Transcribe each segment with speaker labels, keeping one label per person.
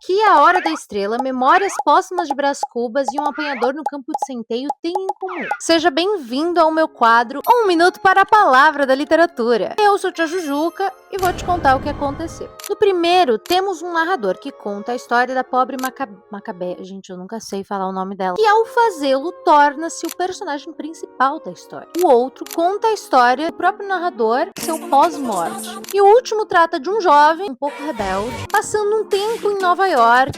Speaker 1: que A Hora da Estrela, Memórias Póstumas de Brás Cubas e Um Apanhador no Campo de Centeio têm em comum? Seja bem-vindo ao meu quadro Um Minuto para a Palavra da Literatura. Eu sou Tia Jujuca e vou te contar o que aconteceu. No primeiro, temos um narrador que conta a história da pobre Macabé, gente, eu nunca sei falar o nome dela, e ao fazê-lo torna-se o personagem principal da história. O outro conta a história do próprio narrador, seu pós-morte. E o último trata de um jovem, um pouco rebelde, passando um tempo em Nova York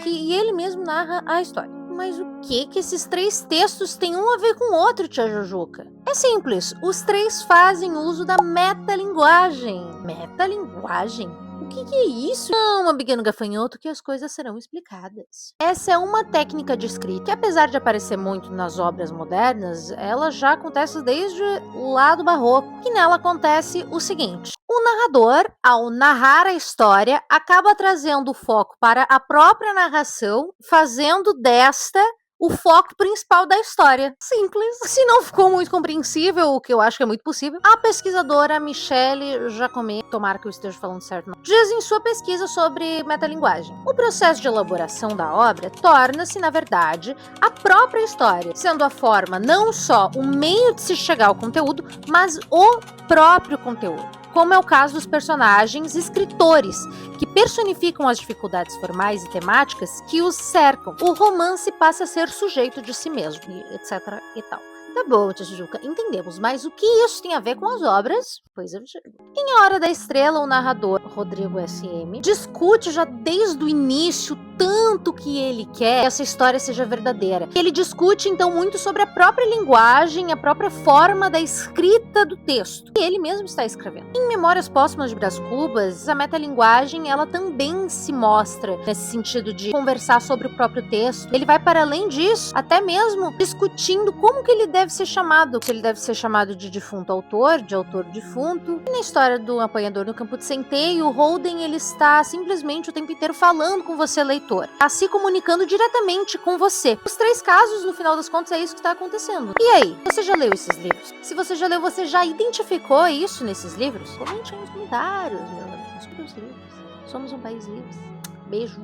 Speaker 1: e ele mesmo narra a história. Mas o que esses três textos têm um a ver com o outro, Tia Jujuca? É simples, os três fazem uso da metalinguagem. Metalinguagem? O que é isso? Não, meu pequeno gafanhoto, que as coisas serão explicadas. Essa é uma técnica de escrita que, apesar de aparecer muito nas obras modernas, ela já acontece desde o lado barroco, que nela acontece o seguinte. O narrador, ao narrar a história, acaba trazendo o foco para a própria narração, fazendo desta o foco principal da história. Simples. Se não ficou muito compreensível, o que eu acho que é muito possível, a pesquisadora Michelle Jacome, tomara que eu esteja falando certo, não, diz em sua pesquisa sobre metalinguagem. O processo de elaboração da obra torna-se, na verdade, a própria história, sendo a forma não só o meio de se chegar ao conteúdo, mas o próprio conteúdo. Como é o caso dos personagens escritores, que personificam as dificuldades formais e temáticas que os cercam. O romance passa a ser sujeito de si mesmo, etc. e tal. Tá bom, Tia Jujuca, entendemos, mas o que isso tem a ver com as obras? Pois eu digo. Em A Hora da Estrela, o narrador, Rodrigo S.M., discute já desde o início tanto que ele quer que essa história seja verdadeira. Ele discute, então, muito sobre a própria linguagem, a própria forma da escrita do texto, que ele mesmo está escrevendo. Em Memórias Póstumas de Brás Cubas, a metalinguagem, ela também se mostra nesse sentido de conversar sobre o próprio texto. Ele vai para além disso, até mesmo discutindo como que ele deve ser chamado. Se ele deve ser chamado de defunto autor, de autor defunto. E na história do Apanhador no Campo de Centeio, o Holden, ele está simplesmente o tempo inteiro falando com você, leitor, tá se comunicando diretamente com você. Os três casos, no final das contas, é isso que está acontecendo. E aí, você já leu esses livros? Se você já leu, você já identificou isso nesses livros? Comente aí nos comentários, meus amigos. Somos um país livre. Beijo.